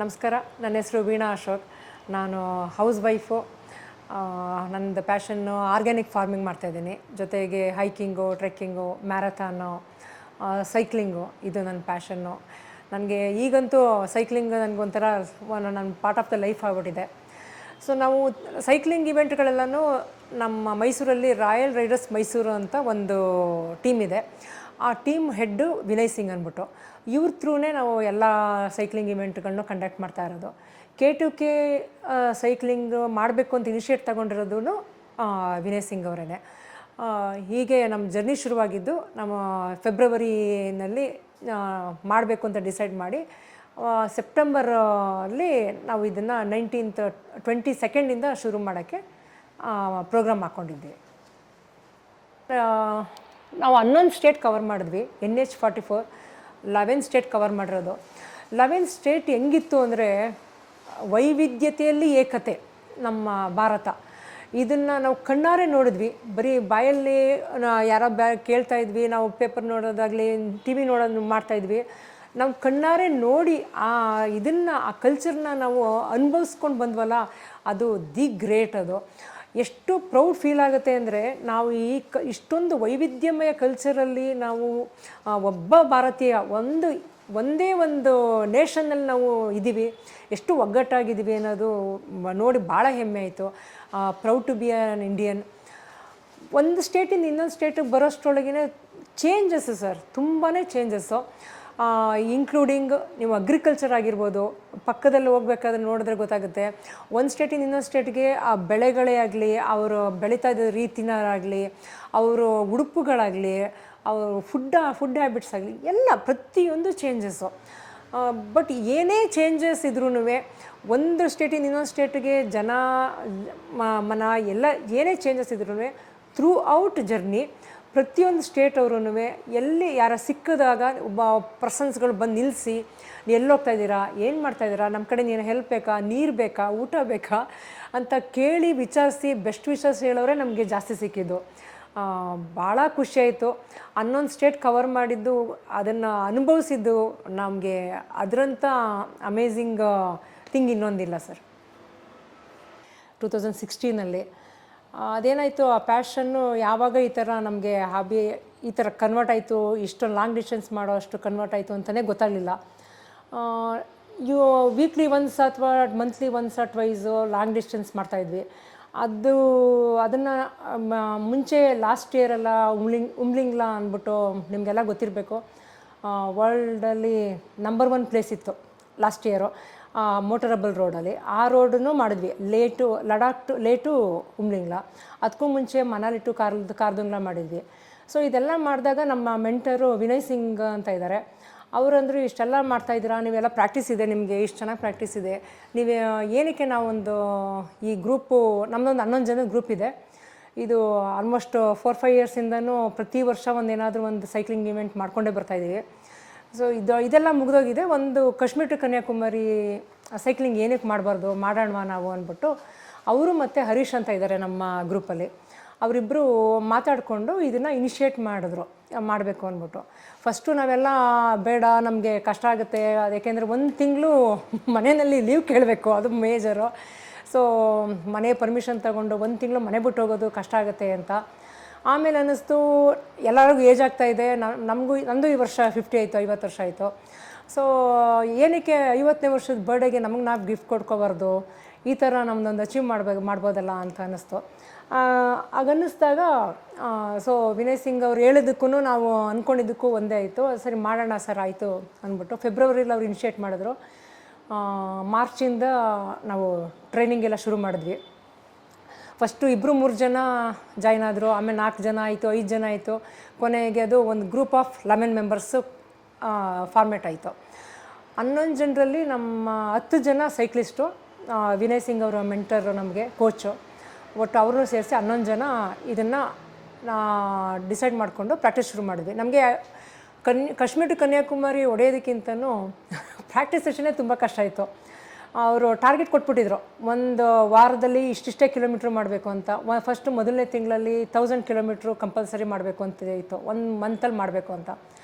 ನಮಸ್ಕಾರ. ನನ್ನ ಹೆಸರು ವೀಣಾ ಅಶೋಕ್. ನಾನು ಹೌಸ್ ವೈಫು. ನನ್ನದು ಪ್ಯಾಷನ್ನು ಆರ್ಗ್ಯಾನಿಕ್ ಫಾರ್ಮಿಂಗ್ ಮಾಡ್ತಾಯಿದ್ದೀನಿ. ಜೊತೆಗೆ ಹೈಕಿಂಗು, ಟ್ರೆಕ್ಕಿಂಗು, ಮ್ಯಾರಥಾನು, ಸೈಕ್ಲಿಂಗು ಇದು ನನ್ನ ಪ್ಯಾಷನ್ನು. ನನಗೆ ಈಗಂತೂ ಸೈಕ್ಲಿಂಗ್ ನನಗೊಂಥರ ನನ್ನ ಪಾರ್ಟ್ ಆಫ್ ದ ಲೈಫ್ ಆಗಿಬಿಟ್ಟಿದೆ. ಸೊ ನಾವು ಸೈಕ್ಲಿಂಗ್ ಇವೆಂಟ್ಗಳೆಲ್ಲನೂ ನಮ್ಮ ಮೈಸೂರಲ್ಲಿ ರಾಯಲ್ ರೈಡರ್ಸ್ ಮೈಸೂರು ಅಂತ ಒಂದು ಟೀಮ್ ಇದೆ. ಆ ಟೀಮ್ ಹೆಡ್ಡು ವಿನಯ್ ಸಿಂಗ್ ಅಂದ್ಬಿಟ್ಟು ಇವ್ರ ಥ್ರೂನೇ ನಾವು ಎಲ್ಲ ಸೈಕ್ಲಿಂಗ್ ಇವೆಂಟ್ಗಳನ್ನೂ ಕಂಡಕ್ಟ್ ಮಾಡ್ತಾ ಇರೋದು. K2K ಸೈಕ್ಲಿಂಗ್ ಮಾಡಬೇಕು ಅಂತ ಇನಿಷಿಯೇಟ್ ತೊಗೊಂಡಿರೋದು ವಿನಯ್ ಸಿಂಗ್ ಅವರೇ. ಹೀಗೆ ನಮ್ಮ ಜರ್ನಿ ಶುರುವಾಗಿದ್ದು ನಮ್ಮ ಫೆಬ್ರವರಿನಲ್ಲಿ ಮಾಡಬೇಕು ಅಂತ ಡಿಸೈಡ್ ಮಾಡಿ ಸೆಪ್ಟೆಂಬರಲ್ಲಿ ನಾವು ಇದನ್ನು 22nd ಶುರು ಮಾಡೋಕ್ಕೆ ಪ್ರೋಗ್ರಾಮ್ ಹಾಕ್ಕೊಂಡಿದ್ವಿ. ನಾವು 11 ಸ್ಟೇಟ್ ಕವರ್ ಮಾಡಿದ್ವಿ. NH44 11 ಸ್ಟೇಟ್ ಕವರ್ ಮಾಡಿರೋದು. 11 ಸ್ಟೇಟ್ ಹೆಂಗಿತ್ತು ಅಂದರೆ ವೈವಿಧ್ಯತೆಯಲ್ಲಿ ಏಕತೆ ನಮ್ಮ ಭಾರತ. ಇದನ್ನು ನಾವು ಕಣ್ಣಾರೆ ನೋಡಿದ್ವಿ. ಬರೀ ಬಾಯಲ್ಲಿ ಯಾರೋ ಕೇಳ್ತಾ ಇದ್ವಿ, ನಾವು ಪೇಪರ್ ನೋಡೋದಾಗಲಿ ಟಿ ವಿ ನೋಡೋದು ಮಾಡ್ತಾಯಿದ್ವಿ. ನಾವು ಕಣ್ಣಾರೆ ನೋಡಿ ಇದನ್ನು ಆ ಕಲ್ಚರ್ನ ನಾವು ಅನುಭವಿಸ್ಕೊಂಡು ಬಂದ್ವಲ್ಲ, ಅದು ದಿ ಗ್ರೇಟ್. ಅದು ಎಷ್ಟು ಪ್ರೌಡ್ ಫೀಲ್ ಆಗುತ್ತೆ ಅಂದರೆ ನಾವು ಇಷ್ಟೊಂದು ವೈವಿಧ್ಯಮಯ ಕಲ್ಚರಲ್ಲಿ ನಾವು ಒಬ್ಬ ಭಾರತೀಯ ಒಂದೇ ಒಂದು ನೇಷನ್ನಲ್ಲಿ ನಾವು ಇದ್ದೀವಿ, ಎಷ್ಟು ಒಗ್ಗಟ್ಟಾಗಿದ್ದೀವಿ ಅನ್ನೋದು ನೋಡಿ ಭಾಳ ಹೆಮ್ಮೆ ಆಯಿತು. Proud to be an Indian. ಒಂದು ಸ್ಟೇಟಿಂದ ಇನ್ನೊಂದು ಸ್ಟೇಟಿಗೆ ಬರೋಷ್ಟರೊಳಗೇ ಚೇಂಜಸ್ಸು ಸರ್, ತುಂಬಾ ಚೇಂಜಸ್ಸು. ಇನ್ಕ್ಲೂಡಿಂಗ್ ನೀವು ಅಗ್ರಿಕಲ್ಚರ್ ಆಗಿರ್ಬೋದು, ಪಕ್ಕದಲ್ಲಿ ಹೋಗ್ಬೇಕಾದ್ರೆ ನೋಡಿದ್ರೆ ಗೊತ್ತಾಗುತ್ತೆ. ಒಂದು ಸ್ಟೇಟಿಂದ ಇನ್ನೊಂದು ಸ್ಟೇಟ್ಗೆ ಆ ಬೆಳೆಗಳೇ ಆಗಲಿ, ಅವರು ಬೆಳೀತಾ ಇದ್ದ ರೀತಿನಾಗಲಿ, ಅವರು ಉಡುಪುಗಳಾಗಲಿ, ಅವರು ಫುಡ್ ಹ್ಯಾಬಿಟ್ಸ್ ಆಗಲಿ, ಎಲ್ಲ ಪ್ರತಿಯೊಂದು ಚೇಂಜಸ್ಸು. ಬಟ್ ಏನೇ ಚೇಂಜಸ್ ಇದ್ರೂ ಒಂದು ಸ್ಟೇಟಿಂದ ಇನ್ನೊಂದು ಸ್ಟೇಟಿಗೆ ಮನ ಎಲ್ಲ ಏನೇ ಚೇಂಜಸ್ ಇದ್ರೂ ಥ್ರೂ ಔಟ್ ಜರ್ನಿ ಪ್ರತಿಯೊಂದು ಸ್ಟೇಟ್ ಅವರೂ ಎಲ್ಲಿ ಯಾರ ಸಿಕ್ಕಿದಾಗ ಒಬ್ಬ ಪರ್ಸನ್ಸ್ಗಳು ಬಂದು ನಿಲ್ಲಿಸಿ, ಎಲ್ಲಿ ಹೋಗ್ತಾ ಇದ್ದೀರಾ, ಏನು ಮಾಡ್ತಾಯಿದ್ದೀರಾ, ನಮ್ಮ ಕಡೆ ನೀನು ಹೆಲ್ಪ್ ಬೇಕಾ, ನೀರು ಬೇಕಾ, ಊಟ ಬೇಕಾ ಅಂತ ಕೇಳಿ ವಿಚಾರಿಸಿ ಬೆಸ್ಟ್ ವಿಷಸ್ ಹೇಳೋರೆ ನಮಗೆ ಜಾಸ್ತಿ ಸಿಕ್ಕಿದ್ದು. ಭಾಳ ಖುಷಿಯಾಯಿತು. 11 ಸ್ಟೇಟ್ ಕವರ್ ಮಾಡಿದ್ದು, ಅದನ್ನು ಅನುಭವಿಸಿದ್ದು ನಮಗೆ ಅದರಂಥ ಅಮೇಝಿಂಗ್ ಥಿಂಗ್ ಇನ್ನೊಂದಿಲ್ಲ ಸರ್. 2016 ಅದೇನಾಯಿತು, ಆ ಪ್ಯಾಷನ್ನು ಯಾವಾಗ ಈ ಥರ ನಮಗೆ ಹಾಬಿ ಈ ಥರ ಕನ್ವರ್ಟ್ ಆಯಿತು, ಇಷ್ಟೊಂದು ಲಾಂಗ್ ಡಿಸ್ಟೆನ್ಸ್ ಮಾಡೋ ಅಷ್ಟು ಕನ್ವರ್ಟ್ ಆಯಿತು ಅಂತಲೇ ಗೊತ್ತಾಗಲಿಲ್ಲ. ವೀಕ್ಲಿ ಒನ್ಸ್ ಅಥವಾ monthly once or twice long distance ಮಾಡ್ತಾಯಿದ್ವಿ. ಅದನ್ನು ಮುಂಚೆ ಲಾಸ್ಟ್ ಇಯರೆಲ್ಲ ಉಮ್ಲಿಂಗ್ಲಾ ಅಂದ್ಬಿಟ್ಟು ನಿಮಗೆಲ್ಲ ಗೊತ್ತಿರಬೇಕು, ವರ್ಲ್ಡಲ್ಲಿ ನಂಬರ್ 1 ಪ್ಲೇಸ್ ಇತ್ತು ಲಾಸ್ಟ್ ಇಯರು, ಮೋಟರಬಲ್ ರೋಡಲ್ಲಿ. ಆ ರೋಡನ್ನು ಮಾಡಿದ್ವಿ, ಲಡಾಖ್ ಟು ಉಮ್ಲಿಂಗ್ಲಾ. ಅದಕ್ಕೂ ಮುಂಚೆ ಮನಾಲಿ ಟು ಕಾರ್ದುಂಗ್ಲಾ ಮಾಡಿದ್ವಿ. ಸೊ ಇದೆಲ್ಲ ಮಾಡಿದಾಗ ನಮ್ಮ ಮೆಂಟರು ವಿನಯ್ ಸಿಂಗ್ ಅಂತ ಇದ್ದಾರೆ. ಅವರಂದರು, ಇಷ್ಟೆಲ್ಲ ಮಾಡ್ತಾಯಿದ್ದೀರಾ, ನೀವೆಲ್ಲ ಪ್ರಾಕ್ಟೀಸ್ ಇದೆ, ನಿಮಗೆ ಇಷ್ಟು ಚೆನ್ನಾಗಿ ಪ್ರಾಕ್ಟೀಸ್ ಇದೆ, ನೀವು ಏನಕ್ಕೆ ನಾವೊಂದು ಈ ಗ್ರೂಪು, ನಮ್ಮದೊಂದು 11 ಜನದ ಗ್ರೂಪ್ ಇದೆ. ಇದು ಆಲ್ಮೋಸ್ಟ್ 4-5 ಇಯರ್ಸಿಂದನೂ ಪ್ರತಿ ವರ್ಷ ಏನಾದರೂ ಒಂದು ಸೈಕ್ಲಿಂಗ್ ಇವೆಂಟ್ ಮಾಡ್ಕೊಂಡೇ ಬರ್ತಾಯಿದ್ದೀವಿ. ಸೊ ಇದೆಲ್ಲ ಮುಗಿದೋಗಿದೆ. ಒಂದು ಕಾಶ್ಮೀರ್ ಟು ಕನ್ಯಾಕುಮಾರಿ ಸೈಕ್ಲಿಂಗ್ ಏನಕ್ಕೆ ಮಾಡಬಾರ್ದು, ಮಾಡೋಣವಾ ನಾವು ಅಂದ್ಬಿಟ್ಟು ಅವರು ಮತ್ತು ಹರೀಶ್ ಅಂತ ಇದ್ದಾರೆ ನಮ್ಮ ಗ್ರೂಪಲ್ಲಿ. ಅವರಿಬ್ಬರು ಮಾತಾಡಿಕೊಂಡು ಇದನ್ನು ಇನಿಷಿಯೇಟ್ ಮಾಡಿದ್ರು, ಮಾಡಬೇಕು ಅಂದ್ಬಿಟ್ಟು. ಫಸ್ಟು ನಾವೆಲ್ಲ ಬೇಡ, ನಮಗೆ ಕಷ್ಟ ಆಗುತ್ತೆ, ಯಾಕೆಂದರೆ 1 ತಿಂಗಳು ಮನೆಯಲ್ಲಿ ಲೀವ್ ಕೇಳಬೇಕು, ಅದು ಮೇಜರು. ಸೊ ಮನೆ ಪರ್ಮಿಷನ್ ತಗೊಂಡು 1 ತಿಂಗಳು ಮನೆ ಬಿಟ್ಟು ಹೋಗೋದು ಕಷ್ಟ ಆಗುತ್ತೆ ಅಂತ. ಆಮೇಲೆ ಅನ್ನಿಸ್ತು ಎಲ್ಲರಿಗೂ ಏಜ್ ಆಗ್ತಾಯಿದೆ, ನಂದು ಈ ವರ್ಷ 50 ಆಯಿತು, 50 ವರ್ಷ ಆಯಿತು. ಸೊ ಏನಕ್ಕೆ 50ನೇ ವರ್ಷದ ಬರ್ಡೇಗೆ ನಮಗೆ ನಾವು ಗಿಫ್ಟ್ ಕೊಡ್ಕೋಬಾರ್ದು, ಈ ಥರ ನಮ್ಮದೊಂದು ಅಚೀವ್ ಮಾಡ್ಬೋದಲ್ಲ ಅಂತ ಅನ್ನಿಸ್ತು. ಆಗನ್ನಿಸ್ದಾಗ ಸೊ ವಿನಯ್ ಸಿಂಗ್ ಅವ್ರು ಹೇಳಿದ್ದಕ್ಕೂ ನಾವು ಅಂದ್ಕೊಂಡಿದ್ದಕ್ಕೂ ಒಂದೇ ಆಯಿತು. ಸರಿ ಮಾಡೋಣ ಸರ್, ಆಯಿತು ಅಂದ್ಬಿಟ್ಟು ಫೆಬ್ರವರಿಲಿ ಅವ್ರು ಇನಿಷಿಯೇಟ್ ಮಾಡಿದ್ರು. ಮಾರ್ಚಿಂದ ನಾವು ಟ್ರೈನಿಂಗ್ ಎಲ್ಲ ಶುರು ಮಾಡಿದ್ವಿ. ಫಸ್ಟು 2-3 ಜನ ಜಾಯ್ನ್ ಆದರು, ಆಮೇಲೆ 4 ಜನ ಆಯಿತು, 5 ಜನ ಆಯಿತು. ಕೊನೆಗೆ ಅದು ಒಂದು ಗ್ರೂಪ್ ಆಫ್ 11 ಮೆಂಬರ್ಸು ಫಾರ್ಮೇಟ್ ಆಯಿತು. 11 ಜನರಲ್ಲಿ ನಮ್ಮ 10 ಜನ ಸೈಕ್ಲಿಸ್ಟು, ವಿನಯ್ ಸಿಂಗ್ ಅವರ ಮೆಂಟರು, ನಮಗೆ ಕೋಚು, ಒಟ್ಟು ಅವ್ರನ್ನೂ ಸೇರಿಸಿ 11 ಜನ ಇದನ್ನು ಡಿಸೈಡ್ ಮಾಡಿಕೊಂಡು ಪ್ರಾಕ್ಟೀಸ್ ಶುರು ಮಾಡಿದ್ವಿ. ನಮಗೆ ಕಾಶ್ಮೀರ್ ಟು ಕನ್ಯಾಕುಮಾರಿ ಹೊಡೆಯೋದಕ್ಕಿಂತನೂ ಪ್ರಾಕ್ಟೀಸ್ ಸೆಷನ್ನೇ ತುಂಬ ಕಷ್ಟ ಆಯಿತು. ಅವರು ಟಾರ್ಗೆಟ್ ಕೊಟ್ಬಿಟ್ಟಿದ್ರು, ಒಂದು ವಾರದಲ್ಲಿ ಇಷ್ಟಿಷ್ಟೇ ಕಿಲೋಮೀಟ್ರ್ ಮಾಡಬೇಕು ಅಂತ. ಮೊದಲನೇ ತಿಂಗಳಲ್ಲಿ 1000 ಕಿಲೋಮೀಟ್ರು ಕಂಪಲ್ಸರಿ ಮಾಡಬೇಕು ಅಂತ ಇತ್ತು, 1 ಮಂತಲ್ಲಿ ಮಾಡಬೇಕು ಅಂತ.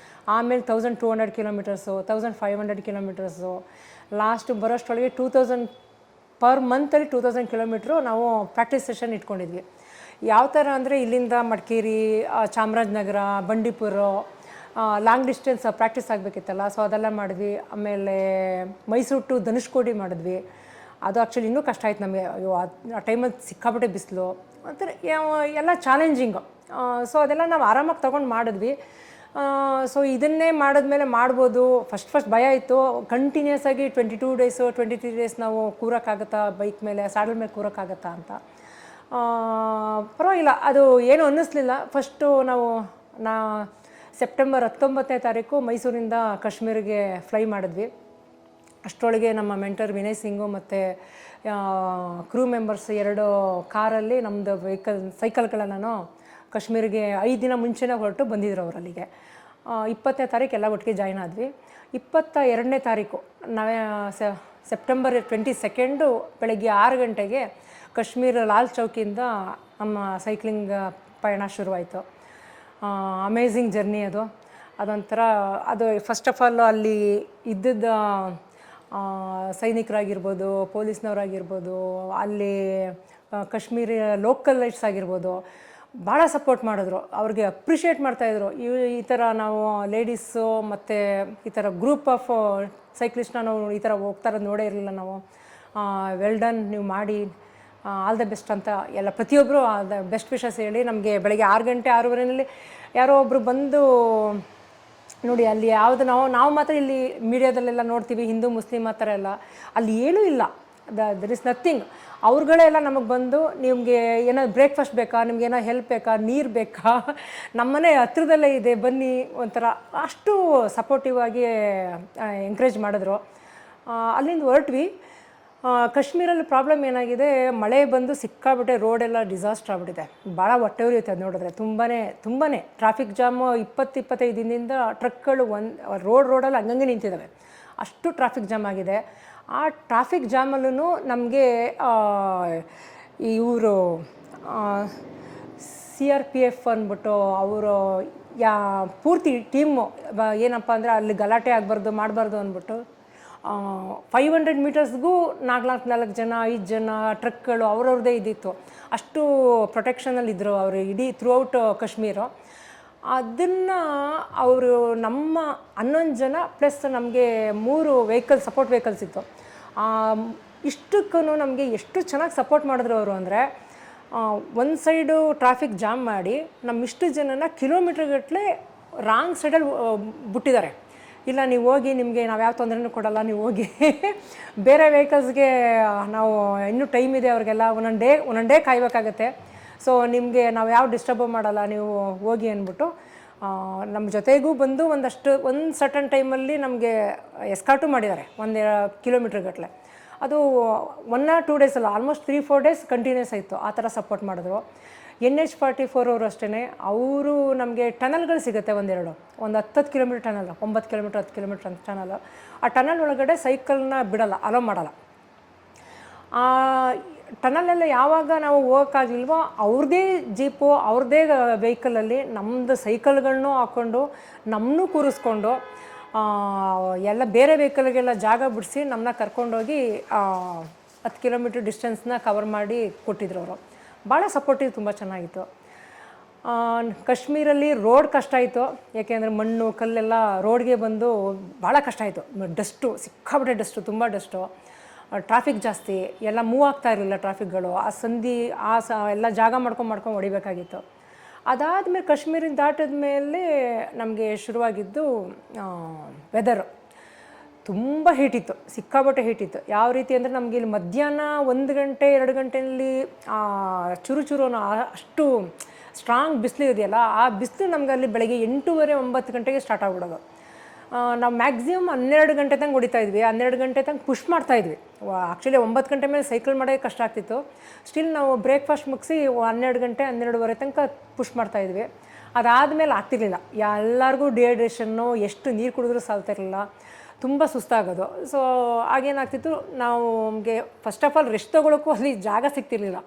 ಆಮೇಲೆ 1200 ಕಿಲೋಮೀಟರ್ಸು, 1500 ಕಿಲೋಮೀಟರ್ಸು, ಲಾಸ್ಟ್ ಬರೋಷ್ಟೊಳಗೆ 2000 ಪರ್ ಮಂತಲ್ಲಿ 2000 ಕಿಲೋಮೀಟ್ರು ನಾವು ಪ್ರಾಕ್ಟೀಸ್ ಸೆಷನ್ ಇಟ್ಕೊಂಡಿದ್ವಿ. ಯಾವ ಥರ ಅಂದರೆ ಇಲ್ಲಿಂದ Madikeri, Chamarajanagar, Bandipur, long distance practice ಆಗಬೇಕಿತ್ತಲ್ಲ, ಸೊ ಅದೆಲ್ಲ ಮಾಡಿದ್ವಿ. ಆಮೇಲೆ ಮೈಸೂರು ಟು ಧನುಷ್ಕೋಡಿ ಮಾಡಿದ್ವಿ. ಅದು ಆ್ಯಕ್ಚುಲಿ ಇನ್ನೂ ಕಷ್ಟ ಆಯ್ತು ನಮಗೆ. ಅಯ್ಯೋ ಆ ಟೈಮಲ್ಲಿ ಸಿಕ್ಕಾಪಟ್ಟೆ ಬಿಸಿಲು, ಒಂಥರ ಎಲ್ಲ ಚಾಲೆಂಜಿಂಗು. ಸೊ ಅದೆಲ್ಲ ನಾವು ಆರಾಮಾಗಿ ತೊಗೊಂಡು ಮಾಡಿದ್ವಿ. ಸೊ ಇದನ್ನೇ ಮಾಡಿದ್ಮೇಲೆ ಮಾಡ್ಬೋದು. ಫಸ್ಟ್ ಭಯ ಇತ್ತು. ಕಂಟಿನ್ಯೂಸ್ ಆಗಿ 22 ಡೇಸು 23 ಡೇಸ್ ನಾವು ಕೂರೋಕ್ಕಾಗತ್ತಾ ಬೈಕ್ ಮೇಲೆ, ಸ್ಯಾಡಲ್ ಮೇಲೆ ಕೂರೋಕ್ಕಾಗತ್ತಾ ಅಂತ. ಪರವಾಗಿಲ್ಲ, ಅದು ಏನೂ ಅನ್ನಿಸ್ಲಿಲ್ಲ. ಫಸ್ಟು ಸೆಪ್ಟೆಂಬರ್ 19ನೇ ತಾರೀಕು ಮೈಸೂರಿಂದ ಕಾಶ್ಮೀರಿಗೆ ಫ್ಲೈ ಮಾಡಿದ್ವಿ. ಅಷ್ಟರೊಳಗೆ ನಮ್ಮ ಮೆಂಟರ್ ವಿನಯ್ ಸಿಂಗು ಮತ್ತು ಕ್ರೂ ಮೆಂಬರ್ಸ್ 2 ಕಾರಲ್ಲಿ ನಮ್ಮದು ಸೈಕಲ್ಗಳನ್ನು ಕಾಶ್ಮೀರಿಗೆ 5 ದಿನ ಮುಂಚೆನೇ ಹೊರಟು ಬಂದಿದ್ರು ಅವರು ಅಲ್ಲಿಗೆ. 20ನೇ ತಾರೀಕು ಎಲ್ಲ ಒಟ್ಟಿಗೆ ಜಾಯ್ನ್ ಆದ್ವಿ. 22ನೇ ತಾರೀಕು ಸೆಪ್ಟೆಂಬರ್ 22 ಬೆಳಗ್ಗೆ 6 ಗಂಟೆಗೆ ಕಾಶ್ಮೀರ ಲಾಲ್ ಚೌಕಿಯಿಂದ ನಮ್ಮ ಸೈಕ್ಲಿಂಗ್ ಪಯಣ ಶುರುವಾಯಿತು. ಅಮೇಝಿಂಗ್ ಜರ್ನಿ ಅದೊಂಥರ. ಅದು ಫಸ್ಟ್ ಆಫ್ ಆಲ್ ಅಲ್ಲಿ ಇದ್ದಿದ್ದ ಸೈನಿಕರಾಗಿರ್ಬೋದು, ಪೊಲೀಸ್ನವರಾಗಿರ್ಬೋದು, ಅಲ್ಲಿ ಕಾಶ್ಮೀರಿ ಲೋಕಲ್ ಲೈಟ್ಸ್ ಆಗಿರ್ಬೋದು, ಭಾಳ ಸಪೋರ್ಟ್ ಮಾಡಿದ್ರು. ಅವ್ರಿಗೆ ಅಪ್ರಿಷಿಯೇಟ್ ಮಾಡ್ತಾಯಿದ್ರು. ಈ ಥರ ನಾವು ಲೇಡೀಸು ಮತ್ತು ಈ ಥರ ಗ್ರೂಪ್ ಆಫ್ ಸೈಕ್ಲಿಸ್ಟ್ನ ನಾವು ಈ ಥರ ಹೋಗ್ತಾರೋದು ನೋಡೇ ಇರಲಿಲ್ಲ ನಾವು. ವೆಲ್ ಡನ್, ನೀವು ಮಾಡಿ, ಆಲ್ ದ ಬೆಸ್ಟ್ ಅಂತ ಎಲ್ಲ ಪ್ರತಿಯೊಬ್ಬರು ಬೆಸ್ಟ್ ವಿಶಸ್ ಹೇಳಿ ನಮಗೆ ಬೆಳಗ್ಗೆ 6 ಗಂಟೆ 6:30ನಲ್ಲಿ ಯಾರೋ ಒಬ್ಬರು ಬಂದು ನೋಡಿ ಅಲ್ಲಿ ಯಾವುದು ನಾವು ಮಾತ್ರ ಇಲ್ಲಿ ಮೀಡಿಯಾದಲ್ಲೆಲ್ಲ ನೋಡ್ತೀವಿ ಹಿಂದೂ ಮುಸ್ಲಿಮ್ ಆ ಥರ ಎಲ್ಲ, ಅಲ್ಲಿ ಏನೂ ಇಲ್ಲ. There is nothing. ಅವ್ರುಗಳೆಲ್ಲ ನಮಗೆ ಬಂದು ನಿಮಗೆ ಏನೋ ಬ್ರೇಕ್ಫಾಸ್ಟ್ ಬೇಕಾ, ನಿಮ್ಗೆ ಏನೋ ಹೆಲ್ಪ್ ಬೇಕಾ, ನೀರು ಬೇಕಾ, ನಮ್ಮನೆ ಹತ್ರದಲ್ಲೇ ಇದೆ ಬನ್ನಿ, ಒಂಥರ ಅಷ್ಟು ಸಪೋರ್ಟಿವ್ ಆಗಿ ಎಂಕರೇಜ್ ಮಾಡಿದ್ರು. ಅಲ್ಲಿಂದ ಹೊರಟ್ವಿ. ಕಾಶ್ಮೀರಲ್ಲಿ ಪ್ರಾಬ್ಲಮ್ ಏನಾಗಿದೆ, ಮಳೆ ಬಂದು ಸಿಕ್ಕಾಬಿಟ್ಟೆ ರೋಡೆಲ್ಲ ಡಿಸಾಸ್ಟರ್ ಆಗಿಬಿಟ್ಟಿದೆ. ಭಾಳ ಹೊಟ್ಟೆ ಉರಿಯುತ್ತೆ ಅದು ನೋಡಿದ್ರೆ. ತುಂಬಾ ಟ್ರಾಫಿಕ್ ಜಾಮು 20-25 ದಿನದಿಂದ ಟ್ರಕ್ಗಳು ರೋಡಲ್ಲಿ ಹಂಗಂಗೆ ನಿಂತಿದ್ದಾವೆ. ಅಷ್ಟು ಟ್ರಾಫಿಕ್ ಜಾಮ್ ಆಗಿದೆ. ಆ ಟ್ರಾಫಿಕ್ ಜಾಮಲ್ಲೂ ನಮಗೆ ಇವರು CRPF ಅಂದ್ಬಿಟ್ಟು ಅವರು ಪೂರ್ತಿ ಟೀಮು ಏನಪ್ಪ ಅಂದರೆ ಅಲ್ಲಿ ಗಲಾಟೆ ಮಾಡಬಾರ್ದು ಅಂದ್ಬಿಟ್ಟು 500 ಮೀಟರ್ಸ್ಗೂ 4 ಜನ 5 ಜನ ಟ್ರಕ್ಗಳು ಅವ್ರವ್ರದ್ದೇ ಇದ್ದಿತ್ತು. ಅಷ್ಟು ಪ್ರೊಟೆಕ್ಷನಲ್ಲಿದ್ದರು ಅವರು ಇಡೀ ಥ್ರೂಔಟ್ ಕಾಶ್ಮೀರು. ಅದನ್ನು ಅವರು ನಮ್ಮ 11 ಜನ ಪ್ಲಸ್ ನಮಗೆ 3 ಸಪೋರ್ಟ್ ವೆಹಿಕಲ್ಸ್ ಇತ್ತು. ಇಷ್ಟಕ್ಕೂ ನಮಗೆ ಎಷ್ಟು ಚೆನ್ನಾಗಿ ಸಪೋರ್ಟ್ ಮಾಡಿದ್ರು ಅವರು ಅಂದರೆ, ಒಂದು ಸೈಡು ಟ್ರಾಫಿಕ್ ಜಾಮ್ ಮಾಡಿ ನಮ್ಮಿಷ್ಟು ಜನನ ಕಿಲೋಮೀಟ್ರ್ಗಟ್ಟಲೆ ರಾಂಗ್ ಸೈಡಲ್ಲಿ ಬಿಟ್ಟಿದ್ದಾರೆ. ಇಲ್ಲ ನೀವು ಹೋಗಿ, ನಿಮಗೆ ನಾವು ಯಾವ ತೊಂದರೆನೂ ಕೊಡಲ್ಲ, ನೀವು ಹೋಗಿ ಬೇರೆ ವೆಹಿಕಲ್ಸ್ಗೆ ನಾವು ಇನ್ನೂ ಟೈಮ್ ಇದೆ ಅವ್ರಿಗೆಲ್ಲ, ಒಂದೊಂದು ಡೇ ಕಾಯಬೇಕಾಗತ್ತೆ. ಸೊ ನಿಮಗೆ ನಾವು ಯಾವ ಡಿಸ್ಟರ್ಬು ಮಾಡಲ್ಲ, ನೀವು ಹೋಗಿ ಅಂದ್ಬಿಟ್ಟು ನಮ್ಮ ಜೊತೆಗೂ ಬಂದು ಒಂದು ಸರ್ಟನ್ ಟೈಮಲ್ಲಿ ನಮಗೆ ಎಸ್ಕಾರ್ಟು ಮಾಡಿದ್ದಾರೆ 1 ಕಿಲೋಮೀಟ್ರ್ಗಟ್ಟಲೆ. ಅದು 1 or 2 ಡೇಸ್ ಅಲ್ಲ, ಆಲ್ಮೋಸ್ಟ್ 3-4 ಡೇಸ್ ಕಂಟಿನ್ಯೂಸ್ ಆಯಿತು. ಆ ಥರ ಸಪೋರ್ಟ್ ಮಾಡಿದ್ರು. NH44 ಅವರು ಅಷ್ಟೇ, ಅವರು ನಮಗೆ ಟನಲ್ಗಳು ಸಿಗುತ್ತೆ ಒಂದು 10 ಕಿಲೋಮೀಟ್ರ್ ಟನಲ್, 9 ಕಿಲೋಮೀಟ್ರ್ 10 ಕಿಲೋಮೀಟ್ರ್ ಅಂತ ಟನಲ್. ಆ ಟನಲ್ ಒಳಗಡೆ ಸೈಕಲ್ನ ಬಿಡಲ್ಲ, ಅಲೋ ಮಾಡಲ್ಲ. ಆ ಟನಲೆಲ್ಲ ಯಾವಾಗ ನಾವು ಹೋಗೋಕ್ಕಾಗಲಿಲ್ವೋ ಅವ್ರದ್ದೇ ಜೀಪು, ಅವ್ರದ್ದೇ ವೆಹಿಕಲಲ್ಲಿ ನಮ್ಮದು ಸೈಕಲ್ಗಳನ್ನೂ ಹಾಕ್ಕೊಂಡು ನಮ್ಮನ್ನೂ ಕೂರಿಸ್ಕೊಂಡು ಎಲ್ಲ ಬೇರೆ ವೆಹಿಕಲ್ಗೆಲ್ಲ ಜಾಗ ಬಿಡಿಸಿ ನಮ್ಮನ್ನ ಕರ್ಕೊಂಡೋಗಿ 10 ಕಿಲೋಮೀಟ್ರ್ ಡಿಸ್ಟೆನ್ಸ್ನ ಕವರ್ ಮಾಡಿ ಕೊಟ್ಟಿದ್ರು ಅವರು. ಭಾಳ ಸಪೋರ್ಟಿವ್, ತುಂಬ ಚೆನ್ನಾಗಿತ್ತು. ಕಾಶ್ಮೀರಲ್ಲಿ ರೋಡ್ ಕಷ್ಟ ಆಯಿತು. ಯಾಕೆಂದರೆ ಮಣ್ಣು ಕಲ್ಲೆಲ್ಲ ರೋಡ್ಗೆ ಬಂದು ಭಾಳ ಕಷ್ಟ ಆಯಿತು. ಸಿಕ್ಕಾಬಿಟ್ಟೆ ಡಸ್ಟು, ತುಂಬ ಡಸ್ಟು, ಟ್ರಾಫಿಕ್ ಜಾಸ್ತಿ, ಎಲ್ಲ ಮೂವ್ ಆಗ್ತಾ ಇರಲಿಲ್ಲ ಟ್ರಾಫಿಕ್ಗಳು. ಆ ಸಂಧಿ ಎಲ್ಲ ಜಾಗ ಮಾಡ್ಕೊಂಡು ಹೊಡಿಬೇಕಾಗಿತ್ತು. ಅದಾದಮೇಲೆ ಕಾಶ್ಮೀರಿಂದ ದಾಟಿದ ಮೇಲೆ ನಮಗೆ ಶುರುವಾಗಿದ್ದು ವೆದರು. ತುಂಬ ಹೀಟಿತ್ತು, ಸಿಕ್ಕಾಬಟ್ಟೆ ಹೀಟಿತ್ತು. ಯಾವ ರೀತಿ ಅಂದರೆ ನಮಗೆ ಇಲ್ಲಿ ಮಧ್ಯಾಹ್ನ 1 ಗಂಟೆ 2 ಗಂಟೆಯಲ್ಲಿ ಚೂರು ಅಷ್ಟು ಸ್ಟ್ರಾಂಗ್ ಬಿಸಿಲು ಇದೆಯಲ್ಲ, ಆ ಬಿಸಿಲು ನಮ್ಗೆ ಅಲ್ಲಿ ಬೆಳಗ್ಗೆ 8:30-9 ಗಂಟೆಗೆ ಸ್ಟಾರ್ಟ್ ಆಗ್ಬಿಡೋದು. ನಾವು ಮ್ಯಾಕ್ಸಿಮಮ್ 12 ಗಂಟೆ ತನಕ ಹೊಡಿತಾಯಿದ್ವಿ. 12 ಗಂಟೆ ತನಕ ಪುಷ್ ಮಾಡ್ತಾಯಿದ್ವಿ. ಆ್ಯಕ್ಚುಲಿ 9 ಗಂಟೆ ಮೇಲೆ ಸೈಕಲ್ ಮಾಡೋಕ್ಕೆ ಕಷ್ಟ ಆಗ್ತಿತ್ತು. ಸ್ಟಿಲ್ ನಾವು ಬ್ರೇಕ್ಫಾಸ್ಟ್ ಮುಗಿಸಿ 12 ಗಂಟೆ 12:30 ತನಕ ಪುಷ್ ಮಾಡ್ತಾಯಿದ್ವಿ. ಅದಾದಮೇಲೆ ಆಗ್ತಿರ್ಲಿಲ್ಲ. ಎಲ್ಲರಿಗೂ ಡಿಹೈಡ್ರೇಷನ್ನು, ಎಷ್ಟು ನೀರು ಕುಡಿದ್ರೂ ಸಾಲ್ತಿರಲಿಲ್ಲ, ತುಂಬ ಸುಸ್ತಾಗೋದು. ಸೊ ಆಗೇನಾಗ್ತಿತ್ತು, ನಮಗೆ ಫಸ್ಟ್ ಆಫ್ ಆಲ್ ರೆಸ್ಟ್ ತೊಗೊಳಕ್ಕೂ ಅಲ್ಲಿ ಜಾಗ ಸಿಗ್ತಿರ್ಲಿಲ್ಲ.